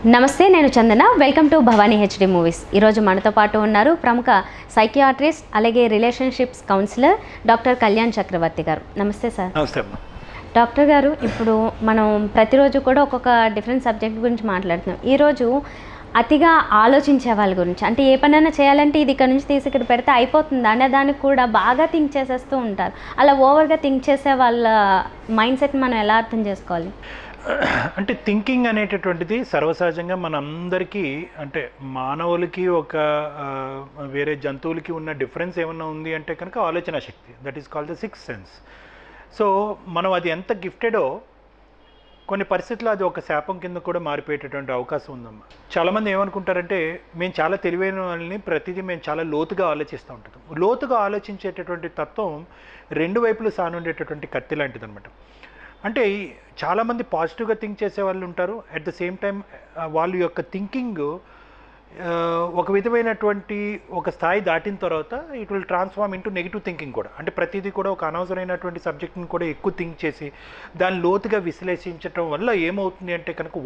నమస్తే, నేను Chandana. Welcome to Bhavani HD Movies. ఈరోజు మనతో పాటు ఉన్నారు ప్రముఖ సైకియాట్రిస్ట్ అలాగే relationships counsellor doctor Kalyan Chakravarthy గారు. నమస్తే సార్. నమస్తే. డాక్టర్ గారు, ఇప్పుడు మనం ప్రతిరోజు కూడా ఒక్కొక్క డిఫరెంట్ సబ్జెక్ట్ గురించి మాట్లాడుతున్నాం. ఈరోజు అతిగా ఆలోచించే వాళ్ళ గురించి, అంటే ఏ పనైనా చేయాలంటే ఇది ఇక్కడ నుంచి తీసి ఇక్కడ పెడితే అయిపోతుంది అనే దానికి కూడా బాగా థింక్ చేసేస్తూ ఉంటారు. అలా ఓవర్గా థింక్ చేసే వాళ్ళ మైండ్ సెట్ మనం ఎలా అర్థం చేసుకోవాలి? అంటే థింకింగ్ అనేటటువంటిది సర్వసహజంగా మనందరికీ, అంటే మానవులకి ఒక వేరే జంతువులకి ఉన్న డిఫరెన్స్ ఏమన్నా ఉంది అంటే కనుక ఆలోచన శక్తి. That is called the sixth sense. So మనం అది ఎంత గిఫ్టెడో కొన్ని పరిస్థితుల్లో అది ఒక శాపం కింద కూడా మారిపోయేటటువంటి అవకాశం ఉందమ్మా. చాలామంది ఏమనుకుంటారంటే మేము చాలా తెలివైన వాళ్ళని, ప్రతిదీ మేము చాలా లోతుగా ఆలోచిస్తూ ఉంటాం. లోతుగా ఆలోచించేటటువంటి తత్వం రెండు వైపులు సానుండేటటువంటి కత్తి లాంటిది అనమాట. అంటే చాలామంది పాజిటివ్గా థింక్ చేసే వాళ్ళు ఉంటారు. అట్ ద సేమ్ టైం వాళ్ళ యొక్క థింకింగ్ ఒక విధమైనటువంటి ఒక స్థాయి దాటిన తర్వాత it will transform into negative thinking కూడా. అంటే ప్రతిదీ కూడా ఒక అనవసరమైనటువంటి సబ్జెక్ట్ని కూడా ఎక్కువ థింక్ చేసి దాన్ని లోతుగా విశ్లేషించడం వల్ల ఏమవుతుంది అంటే కనుక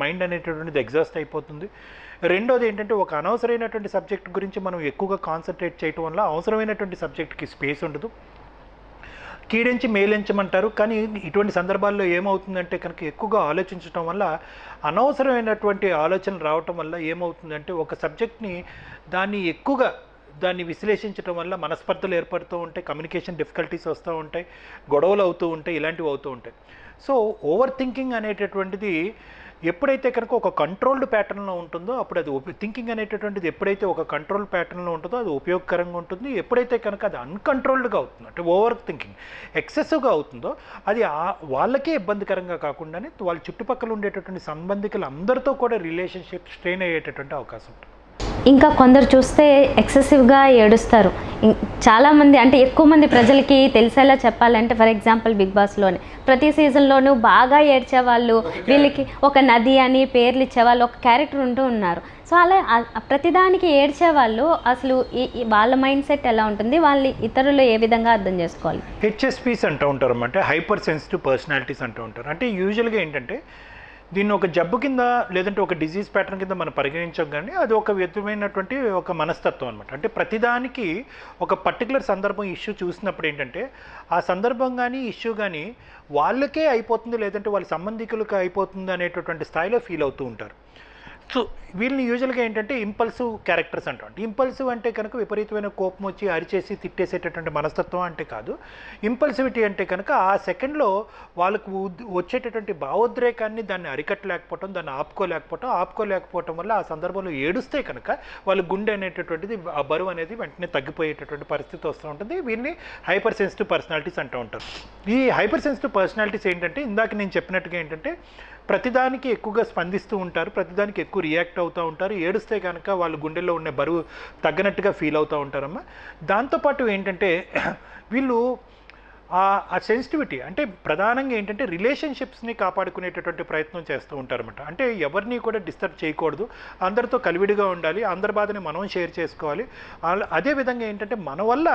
మైండ్ అనేటటువంటిది ఎగ్జాస్ట్ అయిపోతుంది. రెండోది ఏంటంటే ఒక అనవసరమైనటువంటి సబ్జెక్ట్ గురించి మనం ఎక్కువగా కాన్సన్ట్రేట్ చేయడం వల్ల అవసరమైనటువంటి సబ్జెక్ట్కి స్పేస్ ఉండదు. కీడించి మేలించమంటారు, కానీ ఇటువంటి సందర్భాల్లో ఏమవుతుందంటే కనుక ఎక్కువగా ఆలోచించడం వల్ల అనవసరమైనటువంటి ఆలోచనలు రావటం వల్ల ఏమవుతుందంటే ఒక సబ్జెక్ట్ని దాన్ని విశ్లేషించడం వల్ల మనస్పర్ధలు ఏర్పడుతూ ఉంటాయి, కమ్యూనికేషన్ డిఫికల్టీస్ వస్తూ ఉంటాయి, గొడవలు అవుతూ ఉంటాయి, ఇలాంటివి అవుతూ ఉంటాయి. సో ఓవర్ థింకింగ్ అనేటటువంటిది ఎప్పుడైతే కనుక ఒక కంట్రోల్డ్ ప్యాటర్న్లో ఉంటుందో అప్పుడు అది థింకింగ్ అనేటటువంటిది ఎప్పుడైతే ఒక కంట్రోల్ ప్యాటర్న్లో ఉంటుందో అది ఉపయోగకరంగా ఉంటుంది. ఎప్పుడైతే కనుక అది అన్కంట్రోల్డ్గా అవుతుందో, అంటే ఓవర్ థింకింగ్ ఎక్సెసివ్గా అవుతుందో అది వాళ్ళకే ఇబ్బందికరంగా కాకుండానే వాళ్ళ చుట్టుపక్కల ఉండేటటువంటి సంబంధికులు అందరితో కూడా రిలేషన్షిప్ స్ట్రెయిన్ అయ్యేటటువంటి అవకాశం ఉంటుంది. ఇంకా కొందరు చూస్తే ఎక్సెసివ్గా ఏడుస్తారు. చాలామంది, అంటే ఎక్కువ మంది ప్రజలకి తెలిసేలా చెప్పాలంటే, ఫర్ ఎగ్జాంపుల్ బిగ్ బాస్లోనే ప్రతి సీజన్లోనూ బాగా ఏడ్చేవాళ్ళు, వీళ్ళకి ఒక నది అని పేర్లు ఇచ్చేవాళ్ళు, ఒక క్యారెక్టర్ ఉంటూ ఉన్నారు. సో అలా ప్రతిదానికి ఏడ్చేవాళ్ళు అసలు వాళ్ళ మైండ్ సెట్ ఎలా ఉంటుంది, వాళ్ళు ఇతరులు ఏ విధంగా అర్థం చేసుకోవాలి? హెచ్ఎస్పీస్ అంటూ ఉంటారు అన్నమాట, హైపర్ సెన్సిటివ్ పర్సనాలిటీస్ అంటూ ఉంటారు. అంటే యూజువల్గా ఏంటంటే దీన్ని ఒక జబ్బు కింద లేదంటే ఒక డిజీజ్ ప్యాటర్న్ కింద మనం పరిగణించం, కానీ అది ఒక విధమైనటువంటి ఒక మనస్తత్వం అనమాట. అంటే ప్రతిదానికి ఒక పర్టికులర్ సందర్భం ఇష్యూ చూసినప్పుడు ఏంటంటే ఆ సందర్భం కానీ ఇష్యూ కానీ వాళ్ళకే అయిపోతుంది లేదంటే వాళ్ళ సంబంధికులకు అయిపోతుంది అనేటటువంటి స్థాయిలో ఫీల్ అవుతూ ఉంటారు. సో వీళ్ళని యూజువల్గా ఏంటంటే ఇంపల్సివ్ క్యారెక్టర్స్ అంటాం. ఇంపల్సివ్ అంటే కనుక విపరీతమైన కోపం వచ్చి అరిచేసి తిట్టేసేటటువంటి మనస్తత్వం అంటే కాదు. ఇంపల్సివిటీ అంటే కనుక ఆ సెకండ్లో వాళ్ళకు వచ్చేటటువంటి భావోద్రేకాన్ని దాన్ని అరికట్టలేకపోవటం, దాన్ని ఆపుకోలేకపోవటం వల్ల ఆ సందర్భంలో ఏడుస్తే కనుక వాళ్ళ గుండె అనేటటువంటిది, ఆ బరువు అనేది వెంటనే తగ్గిపోయేటటువంటి పరిస్థితి వస్తూ ఉంటుంది. వీళ్ళని హైపర్ సెన్సిటివ్ పర్సనాలిటీస్ అంటూ ఉంటారు. ఈ హైపర్ సెన్సిటివ్ పర్సనాలిటీస్ ఏంటంటే ఇందాక నేను చెప్పినట్టుగా ఏంటంటే ప్రతిదానికి ఎక్కువగా స్పందిస్తూ ఉంటారు, ప్రతిదానికి ఎక్కువ రియాక్ట్ అవుతూ ఉంటారు. ఏడుస్తే కనుక వాళ్ళ గుండెల్లో ఉన్న బరువు తగ్గనట్టుగా ఫీల్ అవుతూ ఉంటారమ్మా. దాంతోపాటు ఏంటంటే వీళ్ళు ఆ సెన్సిటివిటీ అంటే ప్రధానంగా ఏంటంటే రిలేషన్షిప్స్ని కాపాడుకునేటటువంటి ప్రయత్నం చేస్తూ ఉంటారన్నమాట. అంటే ఎవరిని కూడా డిస్టర్బ్ చేయకూడదు, అందరితో కలివిడిగా ఉండాలి, అందరి బాధని మనం షేర్ చేసుకోవాలి. అదేవిధంగా ఏంటంటే మన వల్ల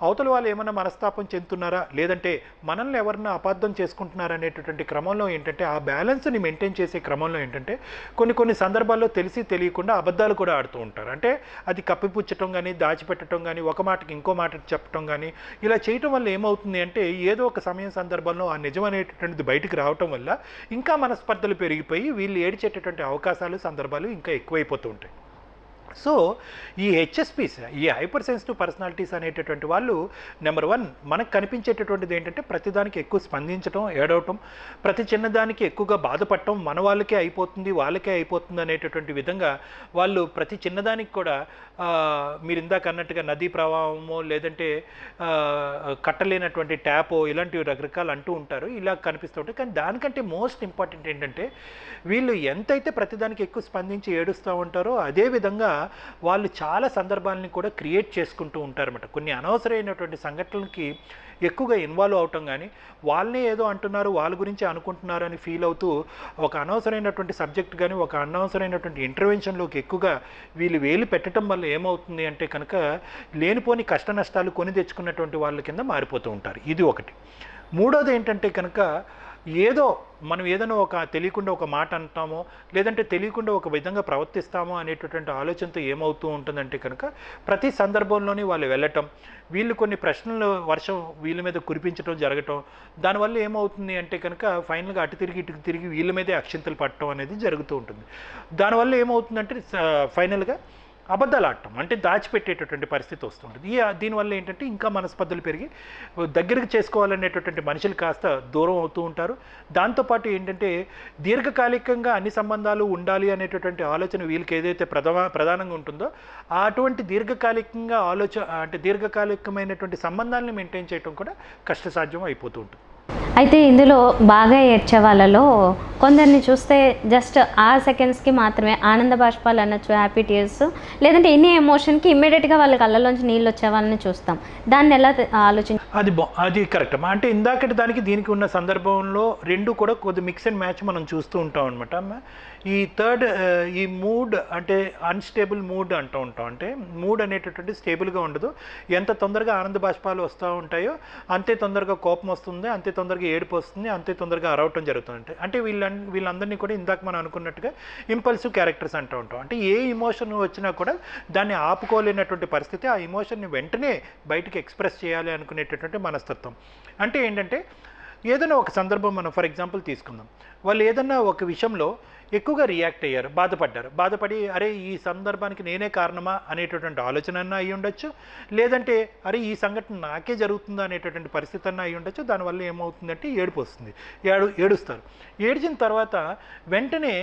అవతల వాళ్ళు ఏమైనా మనస్తాపం చెందుతున్నారా లేదంటే మనల్ని ఎవరన్నా అపార్థం చేసుకుంటున్నారా అనేటటువంటి క్రమంలో ఏంటంటే ఆ బ్యాలెన్స్ని మెయింటైన్ చేసే క్రమంలో ఏంటంటే కొన్ని సందర్భాల్లో తెలిసి తెలియకుండా అబద్ధాలు కూడా ఆడుతూ ఉంటారు. అంటే అది కప్పిపుచ్చటం కానీ, దాచిపెట్టడం కానీ, ఒక మాటకి ఇంకో మాట చెప్పడం కానీ, ఇలా చేయటం వల్ల ఏమవుతుంది అంటే ఏదో ఒక సమయం సందర్భంలో ఆ నిజం అనేటటువంటిది బయటికి రావటం వల్ల ఇంకా మనస్పర్ధలు పెరిగిపోయి వీళ్ళు ఏడ్చేటటువంటి అవకాశాలు, సందర్భాలు ఇంకా ఎక్కువైపోతూ ఉంటాయి. సో ఈ హెచ్ఎస్పీస్, ఈ హైపర్ సెన్సిటివ్ పర్సనాలిటీస్ అనేటటువంటి వాళ్ళు నెంబర్ 1 మనకు కనిపించేటటువంటిది ఏంటంటే ప్రతిదానికి ఎక్కువ స్పందించడం, ఏడవటం, ప్రతి చిన్నదానికి ఎక్కువగా బాధపడటం, మన వాళ్ళకే అయిపోతుంది అనేటటువంటి విధంగా వాళ్ళు ప్రతి చిన్నదానికి కూడా మీరు ఇందాక అన్నట్టుగా నదీ ప్రవాహమో లేదంటే కట్టలేనటువంటి ట్యాపో ఇలాంటివి రకరకాలు అంటూ ఉంటారు. ఇలా కనిపిస్తూ ఉంటాయి. కానీ దానికంటే మోస్ట్ ఇంపార్టెంట్ ఏంటంటే వీళ్ళు ఎంతైతే ప్రతిదానికి ఎక్కువ స్పందించి ఏడుస్తూ ఉంటారో అదేవిధంగా వాళ్ళు చాలా సందర్భాలని కూడా క్రియేట్ చేసుకుంటూ ఉంటారన్నమాట. కొన్ని అనవసరమైనటువంటి సంఘటనలకి ఎక్కువగా ఇన్వాల్వ్ అవటం కానీ, వాళ్ళనే ఏదో అంటున్నారు, వాళ్ళ గురించి అనుకుంటున్నారు అని ఫీల్ అవుతూ ఒక అనవసరమైనటువంటి సబ్జెక్ట్ కానీ, ఒక అనవసరమైనటువంటి ఇంటర్వెన్షన్లోకి ఎక్కువగా వీళ్ళు వేలు పెట్టడం వల్ల ఏమవుతుంది అంటే కనుక లేనిపోని కష్ట నష్టాలు కొని తెచ్చుకున్నటువంటి వాళ్ళ కింద మారిపోతూ ఉంటారు. ఇది ఒకటి. మూడోది ఏంటంటే కనుక ఏదో మనం ఏదైనా ఒక తెలియకుండా ఒక మాట అంటామో లేదంటే తెలియకుండా ఒక విధంగా ప్రవర్తిస్తామో అనేటటువంటి ఆలోచనతో ఏమవుతూ ఉంటుందంటే కనుక ప్రతి సందర్భంలోని వాళ్ళు వెళ్ళటం, వీళ్ళు కొన్ని ప్రశ్నలు వర్షం వీళ్ళ మీద కురిపించడం జరగటం, దానివల్ల ఏమవుతుంది అంటే కనుక ఫైనల్గా అటు తిరిగి ఇటు తిరిగి వీళ్ళ మీదే అక్షింతలు పట్టడం అనేది జరుగుతూ ఉంటుంది. దానివల్ల ఏమవుతుందంటే ఫైనల్గా అబద్ధాలు ఆడటం, అంటే దాచిపెట్టేటటువంటి పరిస్థితి వస్తుంటుంది. దీనివల్ల ఏంటంటే ఇంకా మనస్పర్ధలు పెరిగి దగ్గరికి చేసుకోవాలనేటటువంటి మనుషులు కాస్త దూరం అవుతూ ఉంటారు. దాంతోపాటు ఏంటంటే దీర్ఘకాలికంగా అన్ని సంబంధాలు ఉండాలి అనేటటువంటి ఆలోచన వీళ్ళకి ఏదైతే ప్రధానంగా ఉంటుందో అటువంటి దీర్ఘకాలికంగా అంటే దీర్ఘకాలికమైనటువంటి సంబంధాలను మెయింటైన్ చేయడం కూడా కష్టసాధ్యం అయిపోతూ ఉంటుంది. అయితే ఇందులో బాగా ఏడ్చే వాళ్ళలో కొందరిని చూస్తే జస్ట్ ఆ సెకండ్స్కి మాత్రమే ఆనంద బాష్పాలు అనొచ్చు, హ్యాపీ టీయర్స్, లేదంటే ఎనీ ఎమోషన్కి ఇమ్మీడియట్గా వాళ్ళ కళ్ళలోంచి నీళ్ళు వచ్చే వాళ్ళని చూస్తాం. దాన్ని ఎలా అది కరెక్ట్ అమ్మా. అంటే ఇందాకటి దానికి దీనికి ఉన్న సందర్భంలో రెండు కూడా కొద్ది మిక్స్ అండ్ మ్యాచ్ మనం చూస్తూ ఉంటాం అనమాట. ఈ థర్డ్ ఈ మూడ్ అంటే అన్స్టేబుల్ మూడ్ అంటూ ఉంటాం. అంటే మూడ్ అనేటటువంటి స్టేబుల్గా ఉండదు. ఎంత తొందరగా ఆనంద బాష్పాలు వస్తూ ఉంటాయో అంతే తొందరగా కోపం వస్తుంది, అంతే తొందరగా ఏడుపు వస్తుంది, అంతే తొందరగా అరవటం జరుగుతుంది. అంటే వీళ్ళందరినీ కూడా ఇందాక మనం అనుకున్నట్టుగా ఇంపల్సివ్ క్యారెక్టర్స్ అంటూ ఉంటాం. అంటే ఏ ఇమోషన్ వచ్చినా కూడా దాన్ని ఆపుకోలేనటువంటి పరిస్థితి, ఆ ఇమోషన్ని వెంటనే బయటికి ఎక్స్ప్రెస్ చేయాలి అనుకునేటటువంటి మనస్తత్వం. అంటే ఏంటంటే ఏదైనా ఒక సందర్భం మనం ఫర్ ఎగ్జాంపుల్ తీసుకుందాం. వాళ్ళు ఏదన్నా ఒక విషయంలో ఎక్కువగా రియాక్ట్ అయ్యారు, బాధపడి అరే ఈ సందర్భానికి నేనే కారణమా అనేటటువంటి ఆలోచన అన్నా అయ్యి ఉండొచ్చు, లేదంటే అరే ఈ సంఘటన నాకే జరుగుతుందా అనేటటువంటి పరిస్థితి అన్నా అయ్యి ఉండొచ్చు. దానివల్ల ఏమవుతుందంటే ఏడుపు వస్తుంది, ఏడుస్తారు. ఏడ్చిన తర్వాత వెంటనే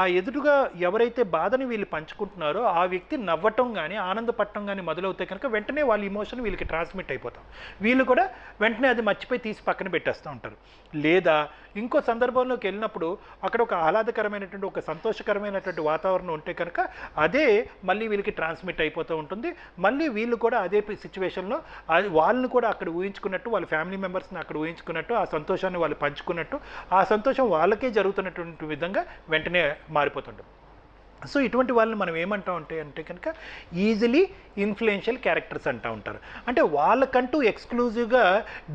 ఆ ఎదురుగా ఎవరైతే బాధని వీళ్ళు పంచుకుంటున్నారో ఆ వ్యక్తి నవ్వటం కానీ ఆనందపడటం కానీ మొదలవుతాయి కనుక వెంటనే వాళ్ళ ఇమోషన్ వీళ్ళకి ట్రాన్స్మిట్ అయిపోతాం. వీళ్ళు కూడా వెంటనే అది మర్చిపోయి తీసి పక్కన పెట్టేస్తూ ఉంటారు. లేదా ఇంకో సందర్భంలోకి వెళ్ళినప్పుడు అక్కడ ఒక ఆహ్లాదకరమైనటువంటి ఒక సంతోషకరమైనటువంటి వాతావరణం ఉంటే కనుక అదే మళ్ళీ వీళ్ళకి ట్రాన్స్మిట్ అయిపోతూ ఉంటుంది. మళ్ళీ వీళ్ళు కూడా అదే సిచ్యువేషన్లో వాళ్ళని కూడా అక్కడ ఊహించుకున్నట్టు, వాళ్ళ ఫ్యామిలీ మెంబర్స్ని అక్కడ ఊహించుకున్నట్టు, ఆ సంతోషాన్ని వాళ్ళు పంచుకున్నట్టు, ఆ సంతోషం వాళ్ళకే జరుగుతున్నటువంటి విధంగా వెంటనే మారిపోతుంటాం. సో ఇటువంటి వాళ్ళని మనం ఏమంటాం అంటే కనుక ఈజీలీ ఇన్ఫ్లుయెన్షియల్ క్యారెక్టర్స్ అంటూ ఉంటారు. అంటే వాళ్ళకంటూ ఎక్స్క్లూజివ్గా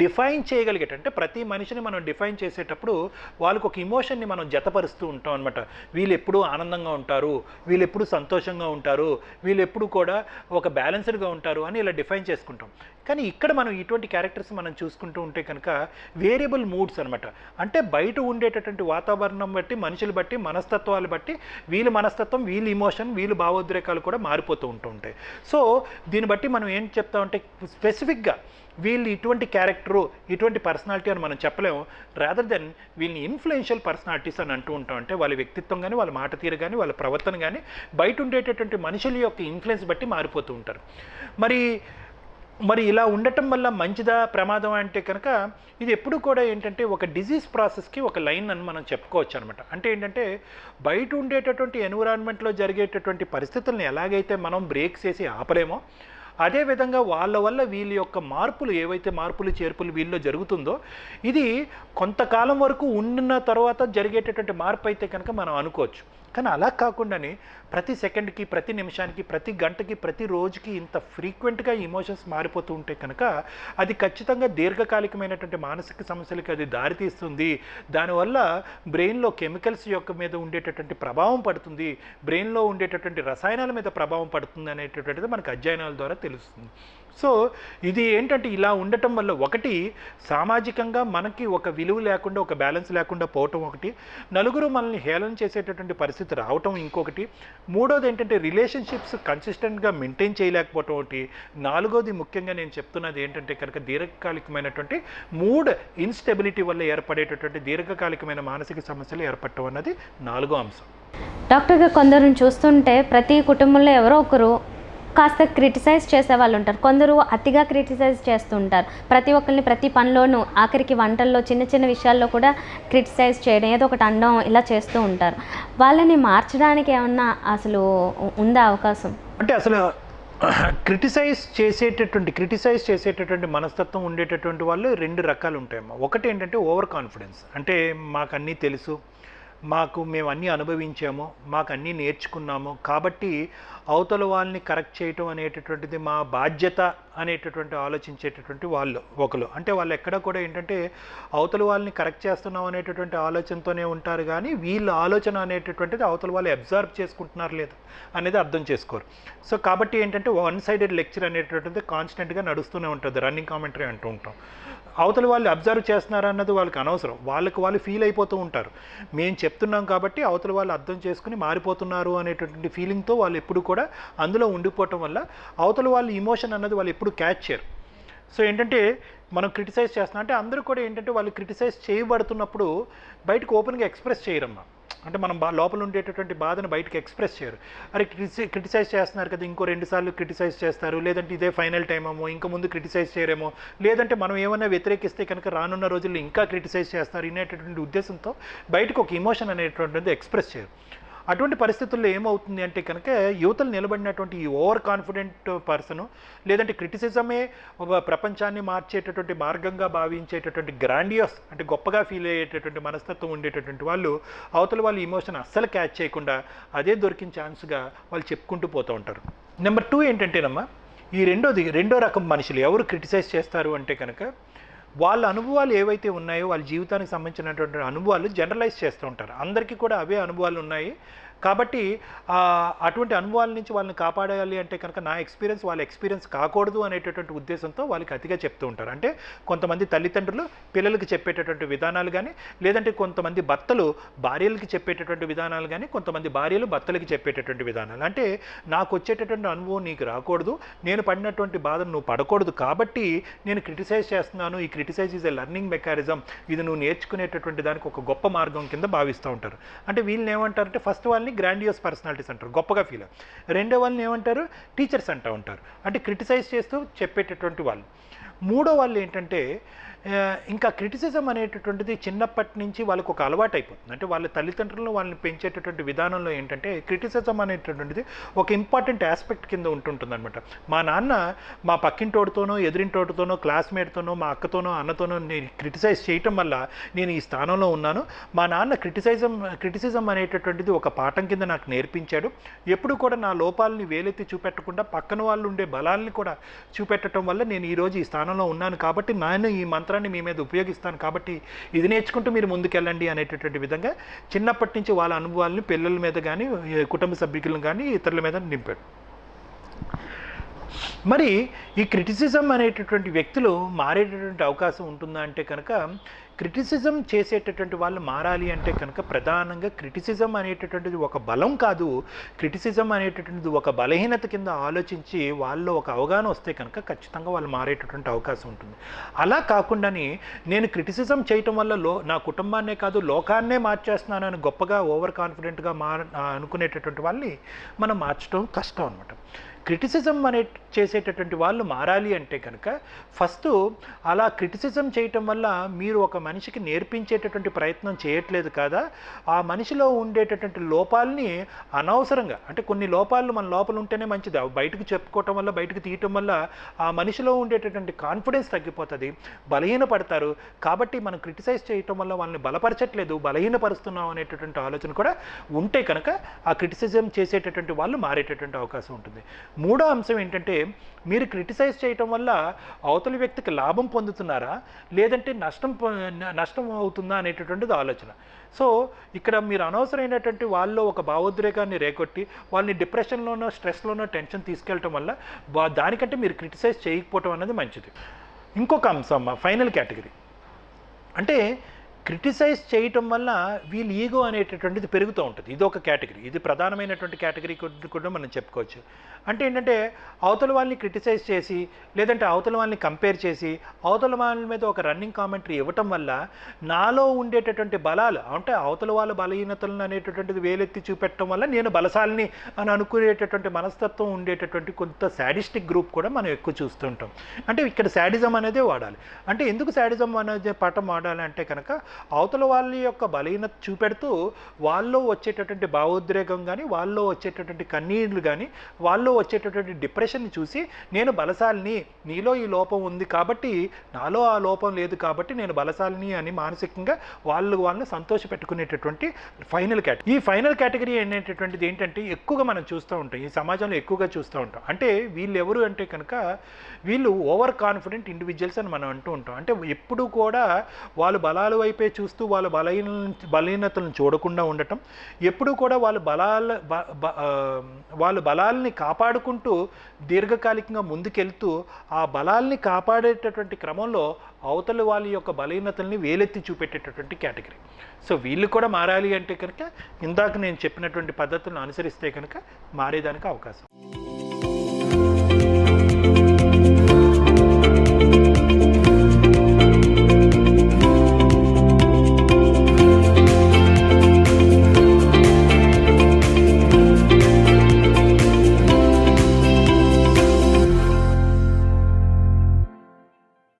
డిఫైన్ చేయగలిగేట, అంటే ప్రతి మనిషిని మనం డిఫైన్ చేసేటప్పుడు వాళ్ళకు ఒక ఇమోషన్ని మనం జతపరుస్తూ ఉంటాం అనమాట. వీళ్ళు ఎప్పుడూ ఆనందంగా ఉంటారు, వీళ్ళు ఎప్పుడు సంతోషంగా ఉంటారు, వీళ్ళు ఎప్పుడు కూడా ఒక బ్యాలెన్స్డ్గా ఉంటారు అని ఇలా డిఫైన్ చేసుకుంటాం. కానీ ఇక్కడ మనం ఇటువంటి క్యారెక్టర్స్ మనం చూసుకుంటూ ఉంటే కనుక వేరియబుల్ మూడ్స్ అనమాట. అంటే బయట ఉండేటటువంటి వాతావరణం బట్టి, మనుషులు బట్టి, మనస్తత్వాలు బట్టి వీళ్ళ మనస్తత్వం, వీళ్ళ ఇమోషన్, వీళ్ళ భావోద్రేకాలు కూడా మారిపోతూ ఉంటాయి. సో దీన్ని బట్టి మనం ఏం చెప్తామంటే స్పెసిఫిక్గా వీళ్ళు ఇటువంటి క్యారెక్టరు, ఇటువంటి పర్సనాలిటీ అని మనం చెప్పలేము. రాదర్ దెన్ వీళ్ళని ఇన్ఫ్లుయెన్షియల్ పర్సనాలిటీస్ అని అంటూ ఉంటాం. అంటే వాళ్ళ వ్యక్తిత్వం కానీ, వాళ్ళ మాట తీరు కానీ, వాళ్ళ ప్రవర్తన కానీ బయట ఉండేటటువంటి మనుషుల యొక్క ఇన్ఫ్లుయెన్స్ బట్టి మారిపోతూ ఉంటారు. మరి ఇలా ఉండటం వల్ల మంచిదా ప్రమాదం అంటే కనుక ఇది ఎప్పుడు కూడా ఏంటంటే ఒక డిజీజ్ ప్రాసెస్కి ఒక లైన్ అని మనం చెప్పుకోవచ్చు అనమాట. అంటే ఏంటంటే బయట ఉండేటటువంటి ఎన్విరాన్మెంట్లో జరిగేటటువంటి పరిస్థితులను ఎలాగైతే మనం బ్రేక్ చేసి ఆపలేమో అదేవిధంగా వాళ్ళ వల్ల వీళ్ళ యొక్క మార్పులు, ఏవైతే మార్పులు చేర్పులు వీళ్ళలో జరుగుతుందో ఇది కొంతకాలం వరకు ఉన్న తర్వాత జరిగేటటువంటి మార్పు అయితే కనుక మనం అనుకోవచ్చు. కానీ అలా కాకుండానే ప్రతి సెకండ్కి, ప్రతి నిమిషానికి, ప్రతి గంటకి, ప్రతి రోజుకి ఇంత ఫ్రీక్వెంట్గా ఇమోషన్స్ మారిపోతూ ఉంటే కనుక అది ఖచ్చితంగా దీర్ఘకాలికమైనటువంటి మానసిక సమస్యలకి అది దారితీస్తుంది. దానివల్ల బ్రెయిన్లో కెమికల్స్ యొక్క మీద ఉండేటటువంటి ప్రభావం పడుతుంది, బ్రెయిన్లో ఉండేటటువంటి రసాయనాల మీద ప్రభావం పడుతుంది అనేటటువంటిది మనకు అధ్యయనాల ద్వారా తెలుస్తుంది. సో ఇది ఏంటంటే ఇలా ఉండటం వల్ల ఒకటి సామాజికంగా మనకి ఒక విలువ లేకుండా, ఒక బ్యాలెన్స్ లేకుండా పోవటం ఒకటి, నలుగురు మనల్ని హేళన చేసేటటువంటి పరిస్థితి రావటం ఇంకొకటి, మూడోది ఏంటంటే రిలేషన్షిప్స్ కన్సిస్టెంట్గా మెయింటైన్ చేయలేకపోవటం ఒకటి, నాలుగోది ముఖ్యంగా నేను చెప్తున్నది ఏంటంటే కనుక దీర్ఘకాలికమైనటువంటి మూడ్ ఇన్స్టెబిలిటీ వల్ల ఏర్పడేటటువంటి దీర్ఘకాలికమైన మానసిక సమస్యలు ఏర్పడటం అన్నది నాలుగో అంశం. డాక్టర్గా కొందరిని చూస్తుంటే ప్రతి కుటుంబంలో ఎవరో ఒకరు కాస్త క్రిటిసైజ్ చేసే వాళ్ళు ఉంటారు, కొందరు అతిగా క్రిటిసైజ్ చేస్తుంటారు. ప్రతి ఒక్కరిని ప్రతి పనిలోనూ, ఆఖరికి వంటల్లో చిన్న చిన్న విషయాల్లో కూడా క్రిటిసైజ్ చేయడం, ఏదో ఒకటి అనడం ఇలా చేస్తూ ఉంటారు. వాళ్ళని మార్చడానికి ఏమన్నా అసలు ఉందా అవకాశం? అంటే అసలు క్రిటిసైజ్ చేసేటటువంటి మనస్తత్వం ఉండేటటువంటి వాళ్ళు రెండు రకాలు ఉంటాయమ్మా. ఒకటి ఏంటంటే ఓవర్ కాన్ఫిడెన్స్, అంటే మాకు అన్నీ తెలుసు, మేము అన్నీ అనుభవించాము, మాకు అన్నీ నేర్చుకున్నాము, కాబట్టి అవతల వాళ్ళని కరెక్ట్ చేయటం అనేటటువంటిది మా బాధ్యత అనేటటువంటి ఆలోచించేటటువంటి వాళ్ళు ఒకరు. అంటే వాళ్ళు ఎక్కడ కూడా ఏంటంటే అవతల వాళ్ళని కరెక్ట్ చేస్తున్నాం అనేటటువంటి ఆలోచనతోనే ఉంటారు, కానీ వీళ్ళ ఆలోచన అనేటటువంటిది అవతల వాళ్ళు అబ్జర్వ్ చేసుకుంటున్నారు లేదా అనేది అర్థం చేసుకోరు. సో కాబట్టి ఏంటంటే వన్ సైడెడ్ లెక్చర్ అనేటటువంటిది కాన్స్టెంట్గా నడుస్తూనే ఉంటుంది, రన్నింగ్ కామెంటరీ అంటూ ఉంటాం. అవతల వాళ్ళు అబ్జర్వ్ చేస్తున్నారు అన్నది వాళ్ళకి అనవసరం, వాళ్ళు ఫీల్ అయిపోతూ ఉంటారు. మేము చెప్తున్నాం కాబట్టి అవతల వాళ్ళు అర్థం చేసుకుని మారిపోతున్నారు అనేటటువంటి ఫీలింగ్తో వాళ్ళు ఎప్పుడు కూడా అందులో ఉండిపోవటం వల్ల అవతల వాళ్ళ ఇమోషన్ అన్నది వాళ్ళు ఎప్పుడు క్యాచ్ చేయరు. సో ఏంటంటే మనం క్రిటిసైజ్ చేస్తున్నాం అంటే అందరూ కూడా ఏంటంటే వాళ్ళు క్రిటిసైజ్ చేయబడుతున్నప్పుడు బయటకు ఓపెన్గా ఎక్స్ప్రెస్ చేయరమ్మా. అంటే మనం లోపల ఉండేటటువంటి బాధను బయటకు ఎక్స్ప్రెస్ చేయరు. అరే క్రిటిసైజ్ చేస్తున్నారు కదా, ఇంకో 2 సార్లు క్రిటిసైజ్ చేస్తారు, లేదంటే ఇదే ఫైనల్ టైం ఏమో, ఇంకా ముందు క్రిటిసైజ్ చేయరేమో, లేదంటే మనం ఏమైనా వ్యతిరేకిస్తే కనుక రానున్న రోజుల్లో ఇంకా క్రిటిసైజ్ చేస్తారు అనేటటువంటి ఉద్దేశంతో బయటకు ఒక ఇమోషన్ అనేటువంటిది ఎక్స్ప్రెస్ చేయరు. అటువంటి పరిస్థితుల్లో ఏమవుతుంది అంటే కనుక యువతలు నిలబడినటువంటి ఈ ఓవర్ కాన్ఫిడెంట్ పర్సను, లేదంటే క్రిటిసిజమే ప్రపంచాన్ని మార్చేటటువంటి మార్గంగా భావించేటటువంటి గ్రాండియస్ అంటే గొప్పగా ఫీల్ అయ్యేటటువంటి మనస్తత్వం ఉండేటటువంటి వాళ్ళు అవతల వాళ్ళ ఇమోషన్ అస్సలు క్యాచ్ చేయకుండా అదే దొరికిన ఛాన్స్గా వాళ్ళు చెప్పుకుంటూ పోతూ ఉంటారు. నెంబర్ 2 ఏంటంటేనమ్మా, ఈ రెండో రకం మనుషులు ఎవరు క్రిటిసైజ్ చేస్తారు అంటే కనుక వాళ్ళ అనుభవాలు ఏవైతే ఉన్నాయో వాళ్ళ జీవితానికి సంబంధించినటువంటి అనుభవాలు జనరలైజ్ చేస్తూ ఉంటారు. అందరికీ కూడా అవే అనుభవాలు ఉన్నాయి కాబట్టి అటువంటి అనుభవాల నుంచి వాళ్ళని కాపాడాలి అంటే కనుక నా ఎక్స్పీరియన్స్ వాళ్ళ ఎక్స్పీరియన్స్ కాకూడదు అనేటటువంటి ఉద్దేశంతో వాళ్ళకి అతిగా చెప్తూ ఉంటారు. అంటే కొంతమంది తల్లిదండ్రులు పిల్లలకి చెప్పేటటువంటి విధానాలు కానీ, లేదంటే కొంతమంది భర్తలు భార్యలకి చెప్పేటటువంటి విధానాలు కానీ, కొంతమంది భార్యలు భర్తలకి చెప్పేటటువంటి విధానాలు. అంటే నాకు వచ్చేటటువంటి అనుభవం నీకు రాకూడదు, నేను పడినటువంటి బాధను నువ్వు పడకూడదు, కాబట్టి నేను క్రిటిసైజ్ చేస్తున్నాను. ఈ criticise is a learning mechanism, ఇది నువ్వు నేర్చుకునేటటువంటి దానికి ఒక గొప్ప మార్గం కింద భావిస్తూ ఉంటారు. అంటే వీళ్ళని ఏమంటారంటే ఫస్ట్ వాళ్ళని గ్రాండియోస్ పర్సనాలిటీస్ అంటారు, గొప్పగా ఫీల్. రెండో వాళ్ళని ఏమంటారు, టీచర్స్ అంటూ ఉంటారు, అంటే క్రిటిసైజ్ చేస్తూ చెప్పేటటువంటి వాళ్ళు. మూడో వాళ్ళు ఏంటంటే ఇంకా క్రిటిసిజం అనేటటువంటిది చిన్నప్పటి నుంచి వాళ్ళకు ఒక అలవాటు అయిపోతుంది. అంటే వాళ్ళ తల్లిదండ్రులను వాళ్ళని పెంచేటటువంటి విధానంలో ఏంటంటే క్రిటిసిజం అనేటటువంటిది ఒక ఇంపార్టెంట్ ఆస్పెక్ట్ కింద ఉంటుంటుంది అనమాట. మా నాన్న మా పక్కింటోడితోనో ఎదురింటోడితోనో క్లాస్మేట్తోనో మా అక్కతోనో అన్నతోనో నేను క్రిటిసైజ్ చేయటం వల్ల నేను ఈ స్థానంలో ఉన్నాను. మా నాన్న క్రిటిసిజం అనేటటువంటిది ఒక పాఠం కింద నాకు నేర్పించాడు. ఎప్పుడు కూడా నా లోపాలని వేలెత్తి చూపెట్టకుండా పక్కన వాళ్ళు ఉండే బలాలని కూడా చూపెట్టడం వల్ల నేను ఈరోజు ఈ స్థానంలో ఉన్నాను. కాబట్టి నేను ఈ మంత్రాన్ని మీ మీద ఉపయోగిస్తాను, కాబట్టి ఇది నేర్చుకుంటూ మీరు ముందుకెళ్ళండి అనేటటువంటి విధంగా చిన్నప్పటి నుంచి వాళ్ళ అనుభవాలను పిల్లల మీద కానీ కుటుంబ సభ్యులను కానీ ఇతరుల మీద నింపాడు. మరి ఈ క్రిటిసిజం అనేటటువంటి వ్యక్తులు మారేటటువంటి అవకాశం ఉంటుందా అంటే కనుక క్రిటిసిజం చేసేటటువంటి వాళ్ళు మారాలి అంటే కనుక ప్రధానంగా క్రిటిసిజం అనేటటువంటిది ఒక బలం కాదు, క్రిటిసిజం అనేటటువంటిది ఒక బలహీనత కింద ఆలోచించి వాళ్ళలో ఒక అవగాహన వస్తే కనుక ఖచ్చితంగా వాళ్ళు మారేటటువంటి అవకాశం ఉంటుంది. అలా కాకుండానే నేను క్రిటిసిజం చేయటం వల్ల నా కుటుంబాన్నే కాదు లోకాన్నే మార్చేస్తున్నానని గొప్పగా ఓవర్ కాన్ఫిడెంట్గా అనుకునేటటువంటి వాళ్ళని మనం మార్చడం కష్టం అనమాట. క్రిటిసిజం చేసేటటువంటి వాళ్ళు మారాలి అంటే కనుక ఫస్ట్ అలా క్రిటిసిజం చేయటం వల్ల మీరు ఒక మనిషికి నేర్పించేటటువంటి ప్రయత్నం చేయట్లేదు కదా, ఆ మనిషిలో ఉండేటటువంటి లోపాలని అనవసరంగా, అంటే కొన్ని లోపాలు మన లోపల ఉంటేనే మంచిది, బయటకు చెప్పుకోవటం వల్ల బయటకు తీయటం వల్ల ఆ మనిషిలో ఉండేటటువంటి కాన్ఫిడెన్స్ తగ్గిపోతుంది, బలహీనపడతారు. కాబట్టి మనం క్రిటిసైజ్ చేయటం వల్ల వాళ్ళని బలపరచట్లేదు, బలహీనపరుస్తున్నాం అనేటటువంటి ఆలోచన కూడా ఉంటే కనుక ఆ క్రిటిసిజం చేసేటటువంటి వాళ్ళు మారేటటువంటి అవకాశం ఉంటుంది. మూడో అంశం ఏంటంటే మీరు క్రిటిసైజ్ చేయటం వల్ల అవతలి వ్యక్తికి లాభం పొందుతున్నారా లేదంటే నష్టం అవుతుందా అనేటటువంటిది ఆలోచన. సో ఇక్కడ మీరు అనవసరమైనటువంటి వాళ్ళలో ఒక భావోద్రేకాన్ని రేకొట్టి వాళ్ళని డిప్రెషన్లోనో స్ట్రెస్లోనో టెన్షన్ తీసుకెళ్ళటం వల్ల దానికంటే మీరు క్రిటిసైజ్ చేయకపోవటం అనేది మంచిది. ఇంకొక అంశం ఫైనల్ కేటగిరీ అంటే క్రిటిసైజ్ చేయటం వల్ల వీళ్ళ ఈగో అనేటటువంటిది పెరుగుతూ ఉంటుంది. ఇది ఒక కేటగిరీ, ఇది ప్రధానమైనటువంటి కేటగిరీ కూడా మనం చెప్పుకోవచ్చు. అంటే ఏంటంటే అవతల వాళ్ళని క్రిటిసైజ్ చేసి లేదంటే అవతల వాళ్ళని కంపేర్ చేసి అవతల వాళ్ళ మీద ఒక రన్నింగ్ కామెంటరీ ఇవ్వటం వల్ల నాలో ఉండేటటువంటి బలాలు అంటే అవతల వాళ్ళ బలహీనతలను అనేటటువంటిది వేలెత్తి చూపెట్టడం వల్ల నేను బలశాలిని అని అనుకునేటటువంటి మనస్తత్వం ఉండేటటువంటి కొంత శాడిస్టిక్ గ్రూప్ కూడా మనం ఎక్కువ చూస్తుంటాం. అంటే ఇక్కడ శాడిజం అనేదే వాడాలి. అంటే ఎందుకు శాడిజం అనేది పాఠం వాడాలి అంటే కనుక అవతల వాళ్ళ యొక్క బలహీనత చూపెడుతూ వాళ్ళలో వచ్చేటటువంటి భావోద్రేకం కానీ, వాళ్ళలో వచ్చేటటువంటి కన్నీళ్లు కానీ, వాళ్ళలో వచ్చేటటువంటి డిప్రెషన్ని చూసి నేను బలశాలిని, నీలో ఈ లోపం ఉంది కాబట్టి నాలో ఆ లోపం లేదు కాబట్టి నేను బలశాలిని అని మానసికంగా వాళ్ళని సంతోషపెట్టుకునేటటువంటి ఈ ఫైనల్ కేటగిరీ అనేటటువంటిది ఏంటంటే ఎక్కువగా మనం చూస్తూ ఉంటాం, ఈ సమాజంలో ఎక్కువగా చూస్తూ ఉంటాం. అంటే వీళ్ళు ఎవరు అంటే కనుక వీళ్ళు ఓవర్ కాన్ఫిడెంట్ ఇండివిజువల్స్ అని మనం అంటూ ఉంటాం. అంటే ఎప్పుడూ కూడా వాళ్ళు బలాల వైపే చూస్తూ వాళ్ళ బలహీనతలను చూడకుండా ఉండటం, ఎప్పుడూ కూడా వాళ్ళ బలాల్ని కాపాడుకుంటూ దీర్ఘకాలికంగా ముందుకెళ్తూ ఆ బలాల్ని కాపాడేటటువంటి క్రమంలో అవతల వాళ్ళ యొక్క బలహీనతల్ని వేలెత్తి చూపెట్టేటటువంటి కేటగిరీ. సో వీళ్ళు కూడా మారాలి అంటే కనుక ఇందాక నేను చెప్పినటువంటి పద్ధతులను అనుసరిస్తే కనుక మారేదానికి అవకాశం.